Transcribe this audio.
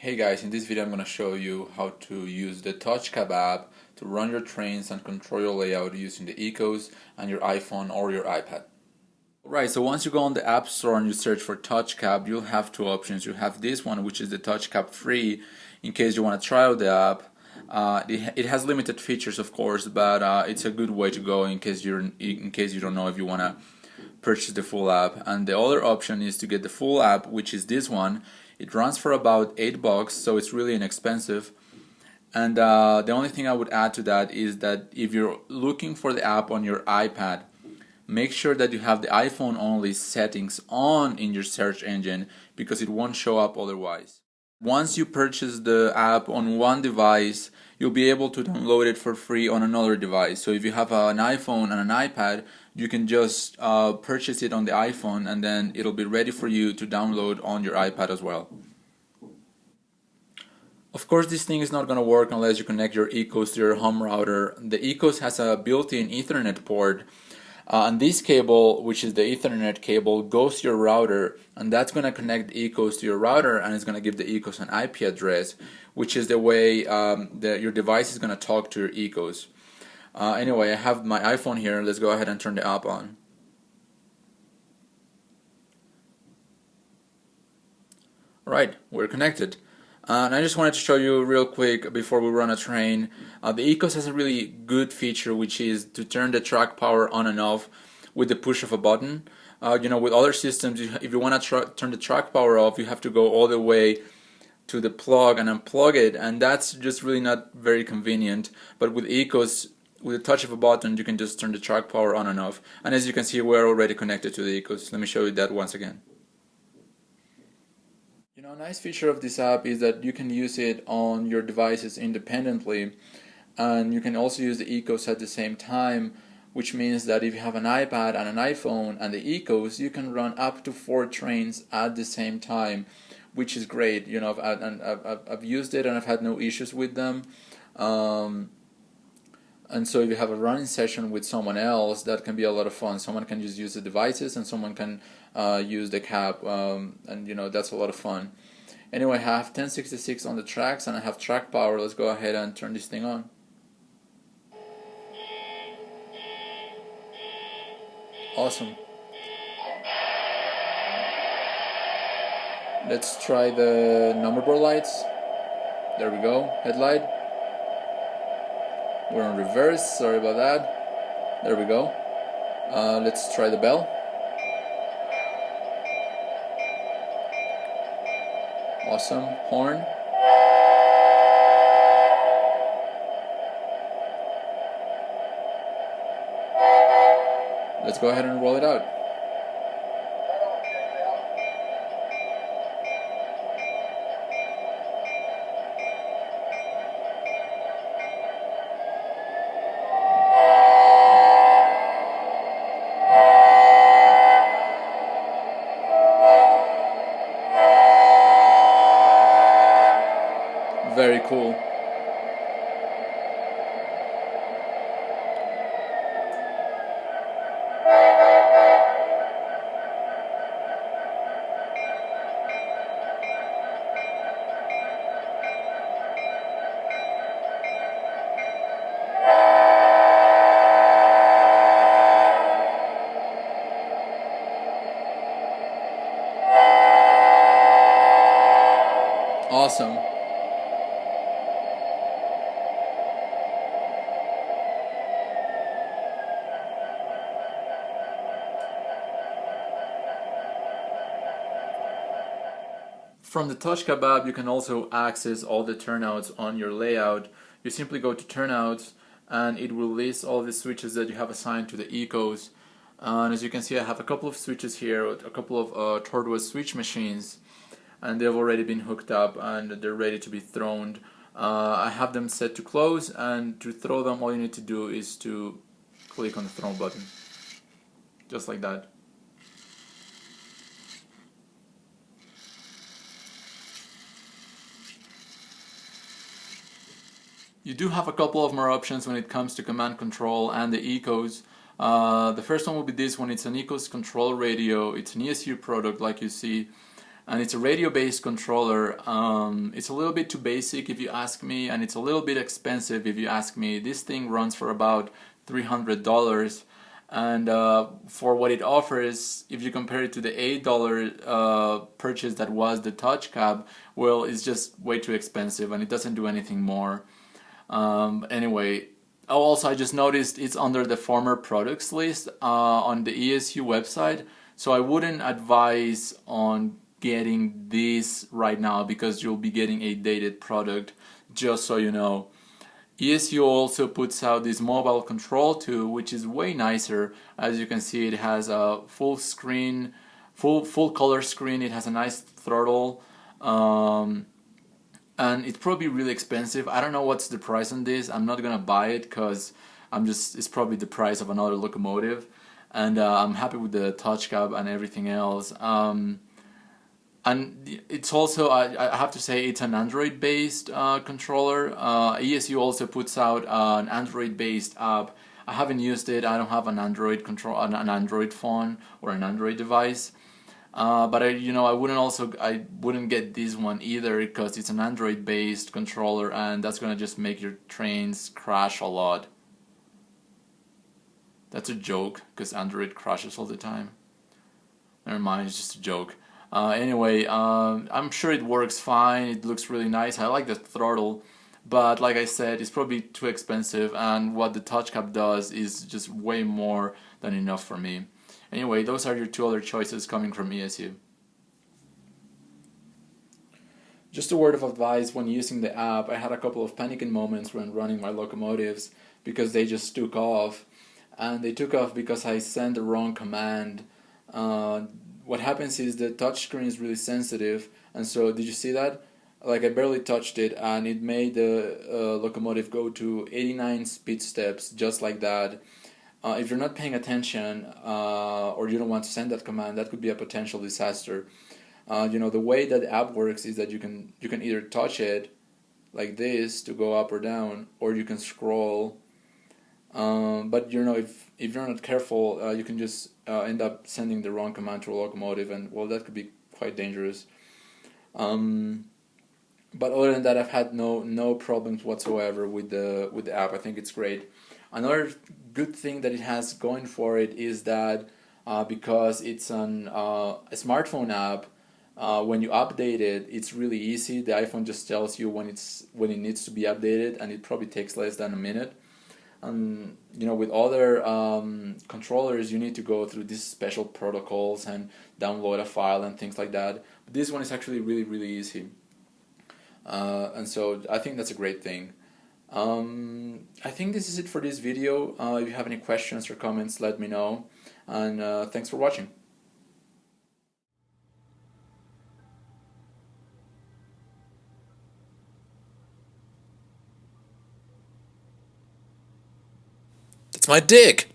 Hey guys, in this video I'm going to show you how to use the Touchcab app to run your trains and control your layout using the ECoS and your iPhone or your iPad. Right, so once you go on the App Store and you search for Touchcab, you'll have two options. You have this one, which is the Touchcab free, in case you want to try out the app. It has limited features, of course, but it's a good way to go in case you don't know if you want to purchase the full app. And the other option is to get the full app, which is this one. It runs for about $8, so it's really inexpensive. And the only thing I would add to that is that if you're looking for the app on your iPad, make sure that you have the iPhone only settings on in your search engine, because it won't show up otherwise. Once you purchase the app on one device, you'll be able to download it for free on another device. So if you have an iPhone and an iPad, you can just purchase it on the iPhone, and then it'll be ready for you to download on your iPad as well. Of course, this thing is not going to work unless you connect your ECoS to your home router. The ECoS has a built-in Ethernet port, and this cable, which is the Ethernet cable, goes to your router, and that's going to connect the ECoS to your router, and it's going to give the ECoS an IP address, which is the way your device is going to talk to your ECoS. Anyway, I have my iPhone here. Let's go ahead and turn the app on. Alright, we're connected. And I just wanted to show you real quick before we run a train. The ECoS has a really good feature, which is to turn the track power on and off with the push of a button. With other systems, if you want to turn the track power off, you have to go all the way to the plug and unplug it, and that's just really not very convenient. But with ECoS, with the touch of a button, you can just turn the track power on and off. And as you can see, we're already connected to the ECoS. Let me show you that once again. A nice feature of this app is that you can use it on your devices independently, and you can also use the ECoS at the same time, which means that if you have an iPad and an iPhone and the ECoS, you can run up to 4 trains at the same time, which is great. I've used it and I've had no issues with them. And so if you have a running session with someone else, that can be a lot of fun. Someone can just use the devices and someone can use the cab, and that's a lot of fun. Anyway, I have 1066 on the tracks and I have track power. Let's go ahead and turn this thing on. Awesome. Let's try the number board lights. There we go. Headlight. We're on reverse, sorry about that. There we go. Let's try the bell. Awesome. Horn. Let's go ahead and roll it out. Very cool. Awesome. From the Touchcab app, you can also access all the turnouts on your layout. You simply go to Turnouts, and it will list all the switches that you have assigned to the ECoS. And as you can see, I have a couple of switches here, a couple of Tortoise switch machines, and they've already been hooked up and they're ready to be thrown. I have them set to close, and to throw them, all you need to do is to click on the throw button, just like that. You do have a couple of more options when it comes to command control and the ECoS. The first one will be this one. It's an ECoS control radio. It's an ESU product, like you see, and it's a radio-based controller. It's a little bit too basic if you ask me, and it's a little bit expensive if you ask me. This thing runs for about $300, and for what it offers, if you compare it to the $8 purchase that was the Touchcab, well, it's just way too expensive, and it doesn't do anything more. Anyway, also I just noticed it's under the former products list on the ESU website, so I wouldn't advise on getting this right now because you'll be getting a dated product, just so you know. ESU also puts out this mobile control tool, which is way nicer. As you can see, it has a full screen, full color screen. It has a nice throttle, and it's probably really expensive. I don't know what's the price on this. I'm not gonna buy it because it's probably the price of another locomotive, and I'm happy with the Touchcab and everything else. And it's also, I have to say, it's an Android-based controller. ESU also puts out an Android-based app. I haven't used it. I don't have an Android Android phone or an Android device. But I wouldn't get this one either because it's an Android-based controller, and that's gonna just make your trains crash a lot. That's a joke because Android crashes all the time. Never mind, it's just a joke. Anyway, I'm sure it works fine. It looks really nice. I like the throttle, but like I said, it's probably too expensive, and what the Touchcab does is just way more than enough for me. Anyway, those are your two other choices coming from ESU. Just a word of advice when using the app. I had a couple of panicking moments when running my locomotives because they just took off, and they took off because I sent the wrong command. What happens is the touchscreen is really sensitive, and so did you see that? Like, I barely touched it, and it made the locomotive go to 89 speed steps just like that. If you're not paying attention or you don't want to send that command, that could be a potential disaster. The way that the app works is that you can either touch it like this to go up or down, or you can scroll. But if you're not careful, you can just end up sending the wrong command to a locomotive, and well, that could be quite dangerous. But other than that, I've had no problems whatsoever with the app. I think it's great. Another good thing that it has going for it is that because it's a smartphone app, when you update it, it's really easy. The iPhone just tells you when it needs to be updated, and it probably takes less than a minute. With other controllers, you need to go through these special protocols and download a file and things like that. But this one is actually really, really easy. And so I think that's a great thing. I think this is it for this video. If you have any questions or comments, let me know. And thanks for watching. It's my dick.